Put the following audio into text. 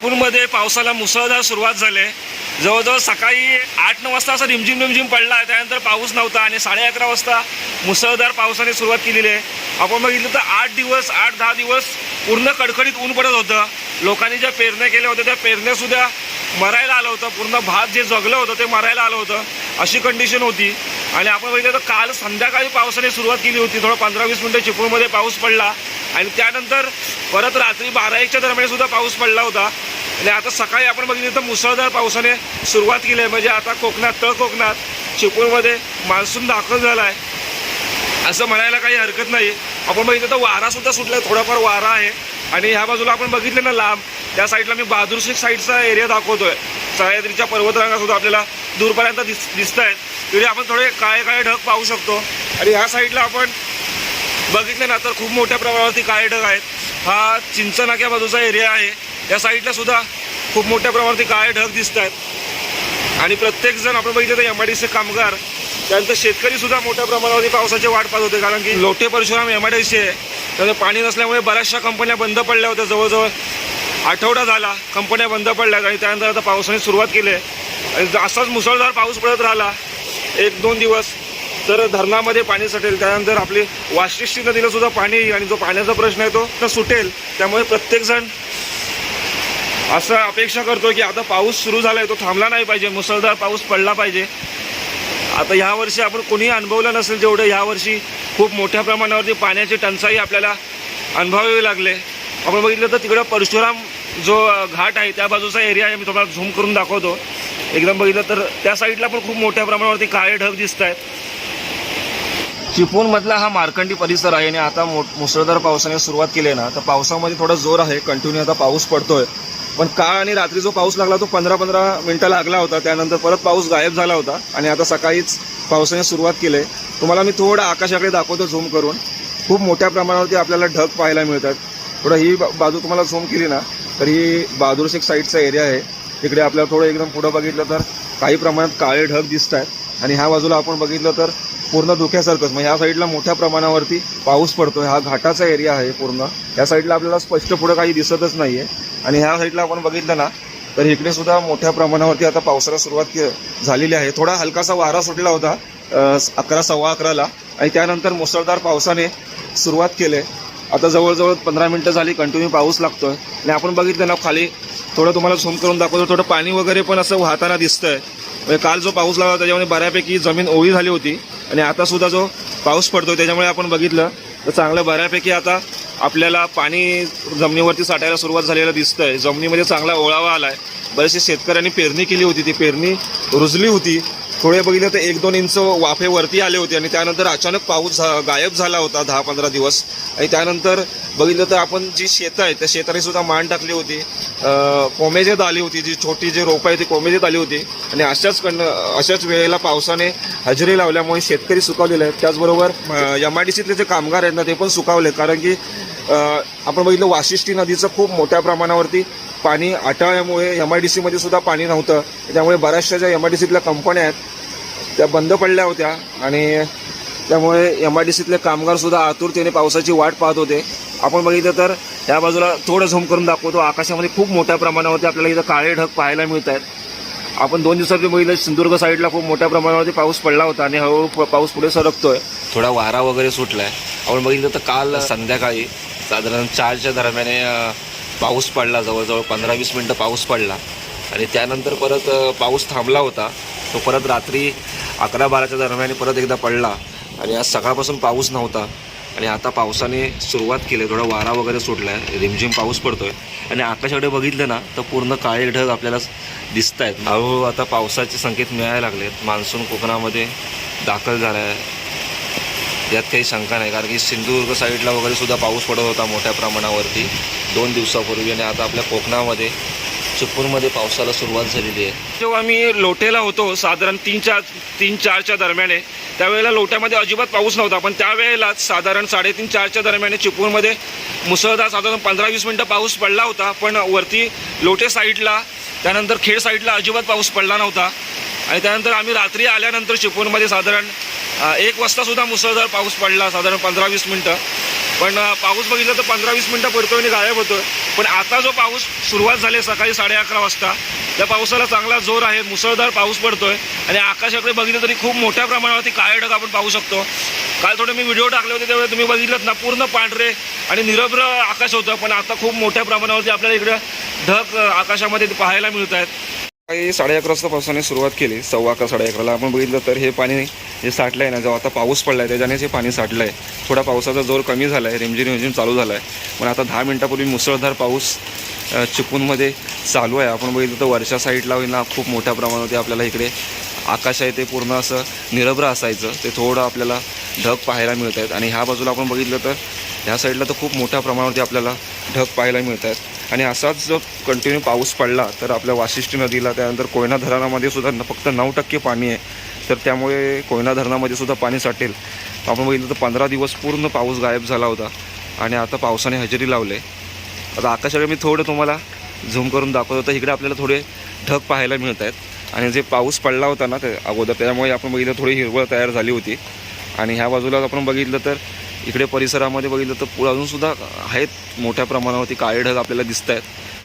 नागपूरमध्ये पावसाला मुसळधार सुरुवात झाली आहे. जवळजवळ सकाळी 8-9 वाजता असा रिमझिम पडला. त्यानंतर पाऊस नव्हता आणि 11:30 वाजता मुसळधार पावसाने सुरुवात केलेली आहे. आपण बघितलं तर 8-10 दिवस पूर्ण कडकडीत ऊन पडत होतं. लोकांनी ज्या पेरण्या केल्या होत्या त्या पेरण्यासुद्धा मरायला आलं होतं. पूर्ण भात जे जगलं होतं ते मरायला आलं होतं, अशी कंडिशन होती. आणि आपण बघितलं तर काल संध्याकाळी पावसाने सुरुवात केली होती. थोडं 15-20 मिनटं चिपळूणमध्ये पाऊस पडला आणि त्यानंतर परत रात्री 12-1च्या दरम्यान सुद्धा पाऊस पडला होता. आणि आता सकाळी आपण बघितलं तर मुसळधार पावसाने सुरुवात केली आहे. म्हणजे आता तळ कोकणात चिपळूणमध्ये मान्सून दाखल झाला आहे असं म्हणायला काही हरकत नाही. आपण बघितलं तर वारासुद्धा सुटला आहे, थोडाफार वारा आहे. आणि ह्या बाजूला आपण बघितलं ना लांब त्या साईडला मी बहादूर शेख साईडचा एरिया दाखवतोय. सह्याद्रीच्या पर्वतरांगासुद्धा आपल्याला दूरपर्यंत दिसत आहेत. तिथे आपण थोडे काळे ढग पाहू शकतो. आणि ह्या साईडला आपण बघितलं ना तर खूप मोठ्या प्रमाणावरती काळे ढग आहेत. हा चिंचनाक्या बाजूचा एरिया आहे. या साईडला सुद्धा खूप मोठ्या प्रमाणावरती काळे ढग दिसत आहेत. आणि प्रत्येकजण आपण बघितलं तर MIDC कामगार त्यानंतर शेतकरी सुद्धा मोठ्या प्रमाणावरती पावसाची वाट पाहत होते. कारण की लोटे परशुराम MIDC आहे, त्यामुळे पाणी नसल्यामुळे बऱ्याचशा कंपन्या बंद पडल्या होत्या. जवळजवळ आठवडा झाला कंपन्या बंद पडल्यात. आणि त्यानंतर आता पावसाने सुरुवात केली आहे. आणि असाच मुसळधार पाऊस पडत राहिला 1-2 दिवस तर धरणामध्ये पाणी सुटेल. त्यानंतर आपली वाशिष्ठी नदीला सुद्धा पाणी येईल आणि जो पाण्याचा प्रश्न आहे तो तर सुटेल. त्यामुळे प्रत्येकजण असं अपेक्षा करतो की आता पाऊस सुरू झाला आहे, तो थांबला नाही पाहिजे, मुसळधार पाऊस पडला पाहिजे. आता ह्या वर्षी आपण कोणीही अनुभवलं नसेल जेवढं ह्या वर्षी खूप मोठ्या प्रमाणावरती पाण्याची टंचाई आपल्याला अनुभवावी लागले. आपण बघितलं तर तिकडं परशुराम जो घाट आहे त्या बाजूचा एरिया आहे, मी तुम्हाला झूम करून दाखवतो. एकदम बघितलं तर त्या साईडला पण खूप मोठ्या प्रमाणावरती काळे ढग दिसत आहेत. चिपळूणमधला हा मार्कंडी परिसर आहे आणि आता मुसळधार पावसाने सुरुवात केली आहे ना तर पावसामध्ये थोडा जोर आहे. कंटिन्यू आता पाऊस पडतोय. पण काळ आणि रात्री जो पाऊस लागला तो 15-15 मिनटं लागला होता. त्यानंतर परत पाऊस गायब झाला होता आणि आता सकाळीच पावसाने सुरुवात केली आहे. तुम्हाला मी थोडं आकाशाकडे दाखवतो झूम करून. खूप मोठ्या प्रमाणावरती आपल्याला ढग पाहायला मिळतात. थोडं ही बाजू तुम्हाला झूम केली ना तर ही बहादूर शेख साईडचा एरिया आहे. तिकडे आपल्याला थोडं एकदम पुढं बघितलं तर काही प्रमाणात काळे ढग दिसत आहेत. आणि ह्या बाजूला आपण बघितलं तर पूर्ण धुक्यासारखंच म्हणजे ह्या साईडला मोठ्या प्रमाणावरती पाऊस पडतो. हा घाटाचा एरिया आहे पूर्ण. या साईडला आपल्याला स्पष्ट पुढं काही दिसतच नाही आहे. आणि ह्या साईडला आपण बघितलं ना तर इकडे सुद्धा मोठ्या प्रमाणावरती आता पावसाला सुरुवात झालेली आहे. थोडा हलकासा वारा सुटला होता 11-11:15 आणि त्यानंतर मुसळधार पावसाने सुरुवात केली. आता जवळजवळ 15 मिनटं झाली कंटिन्यू पाऊस लागतोय. आणि आपण बघितलं ना खाली थोडं तुम्हाला झूम करून दाखवतो, थोडं पाणी वगैरे पण असं वाहताना दिसतंय. म्हणजे काल जो पाऊस लागला त्याच्यामुळे बऱ्यापैकी जमीन ओळी झाली होती आणि आता सुद्धा जो पाऊस पडतोय त्याच्यामुळे आपण बघितलं तर चांगलं बऱ्यापैकी आता आपल्याला पाणी जमिनीवरती साठायला सुरुवात झालेलं दिसतंय. जमिनीमध्ये चांगला ओळावा आला आहे. बरेचसे शेतकऱ्यांनी पेरणी केली होती, ती पेरणी रुजली होती. थोडे बघितलं तर 1-2 इंच वाफे वरती आले होते आणि त्यानंतर अचानक पाऊस गायब झाला होता 10-15 दिवस. आणि त्यानंतर बघितलं तर आपण जी शेतं आहेत त्या शेताने सुद्धा मान टाकली होती. कोमेजेत आली होती, जी छोटी जी रोपं आहे ती कोमेजेत आली होती. आणि अशाच वेळेला पावसाने हजेरी लावल्यामुळे शेतकरी सुकावलेले आहेत. त्याचबरोबर MIDCतले जे कामगार आहेत ना ते पण सुकावले. कारण की आपण बघितलं वाशिष्ठी नदीचं खूप मोठ्या प्रमाणावरती पाणी आटळल्यामुळे MIDCमध्ये सुद्धा पाणी नव्हतं. त्यामुळे बऱ्याचशा ज्या MIDCतल्या कंपन्या आहेत त्या बंद पडल्या होत्या आणि त्यामुळे MIDCतले कामगारसुद्धा आतुरतेने पावसाची वाट पाहत होते. आपण बघितलं तर या बाजूला थोडं झूम करून दाखवतो. आकाशामध्ये खूप मोठ्या प्रमाणावरती आपल्याला इथं काळे ढग पाहायला मिळत आहेत. आपण 2 दिवसापूर्वी बघितलं सिंधुदुर्ग साईडला खूप मोठ्या प्रमाणावरती पाऊस पडला होता आणि हळूहळू पाऊस पुढे सरकतोय. थोडा वारा वगैरे सुटलाय. आपण बघितलं तर काल संध्याकाळी साधारण 4च्या दरम्याने पाऊस पडला. जवळजवळ 15-20 मिनटं पाऊस पडला आणि त्यानंतर परत पाऊस थांबला होता. तो परत रात्री 11-12च्या दरम्याने परत एकदा पडला आणि आज सकाळपासून पाऊस नव्हता. आणि आता पावसाने सुरुवात केली. थोडा वारा वगैरे सुटला आहे, रिमझिम पाऊस पडतोय. आणि आकाशाकडे बघितलं ना तर पूर्ण काळे ढग आपल्याला दिसत आहेत. हळूहळू आता पावसाचे संकेत मिळायला लागलेत. मान्सून कोकणामध्ये दाखल झाला आहे यात काही शंका नाही. कारण की सिंधुदुर्ग साईडला वगैरे सुद्धा पाऊस पडत होता मोठ्या प्रमाणावरती 2 दिवसापूर्वी. आणि आता आपल्या कोकणामध्ये चिपळूणमध्ये पावसाला सुरुवात झालेली आहे. जेव्हा आम्ही लोटेला होतो साधारण 3-4च्या दरम्याने त्यावेळेला लोट्यामध्ये अजिबात पाऊस नव्हता. पण त्यावेळेलाच साधारण 3:30-4च्या दरम्याने चिपळूणमध्ये मुसळधार साधारण 15-20 मिनटं पाऊस पडला होता. पण वरती लोटे साईडला त्यानंतर खेड साईडला अजिबात पाऊस पडला नव्हता. आणि त्यानंतर आम्ही रात्री आल्यानंतर चिपळूणमध्ये साधारण 1 वाजतासुद्धा मुसळधार पाऊस पडला साधारण 15-20 मिनटं. पण पाऊस बघितला तर 15-20 मिनिटं पडतोय आणि गायब होतोय. पण आता जो पाऊस सुरुवात झाली सकाळी 11:30 वाजता, त्या पावसाला चांगला जोर आहे, मुसळधार पाऊस पडतोय आणि आकाशाकडे बघितलं तरी खूप मोठ्या प्रमाणावरती काळे ढग आपण पाहू शकतो. काल थोडे मी व्हिडिओ टाकले होते त्यावेळी तुम्ही बघितलं ना, पूर्ण पांढरे आणि निरभ्र आकाश होतं, पण आता खूप मोठ्या प्रमाणावरती आपल्याला इकडे ढग आकाशामध्ये पाहायला मिळत आहेत. काही 11:30 वाजता पावसाने सुरुवात केली, 11:15 11:30ला आपण बघितलं तर हे पाणी जे साठलं आहे ना, जेव्हा आता पाऊस पडला आहे त्याच्यानेच हे पाणी साठलं आहे. थोडा पावसाचा जोर कमी झाला आहे, रिमझिम चालू झाला आहे. पण आता 10 मिनिटापूर्वी मुसळधार पाऊस चिपळूणमध्ये चालू आहे. आपण बघितलं तर वरच्या साईडला ना खूप मोठ्या प्रमाणावरती आपल्याला इकडे आकाश आहे ते पूर्ण असं निरभ्र असायचं, ते थोडं आपल्याला ढग पाहायला मिळत आहेत. आणि ह्या बाजूला आपण बघितलं तर ह्या साईडला तर खूप मोठ्या प्रमाणावरती आपल्याला ढग पाहायला मिळत आहेत. आणि असाच जर कंटिन्यू पाऊस पडला तर आपल्या वाशिष्ठी नदीला, त्यानंतर कोयना धरणामध्ये सुद्धा फक्त 9% पाणी आहे, तर त्यामुळे कोयना धरणामध्ये सुद्धा पाणी साठेल. आपण बघितलं तर 15 दिवस पूर्ण पाऊस गायब झाला होता आणि आता पावसाने हजेरी लावले. आता आकाशाकडे मी थोडं तुम्हाला झूम करून दाखवत होतं, इकडे आपल्याला थोडे ढग पाहायला मिळत आहेत. आणि जे पाऊस पडला होता ना ते अगोदर, त्यामुळे आपण बघितलं थोडी हिरवळ तयार झाली होती. आणि ह्या बाजूला आपण बघितलं तर इकडे परिसरामध्ये बघितलं तर अजूनसुद्धा आहेत मोठ्या प्रमाणावरती काळे ढग आपल्याला दिसत आहेत.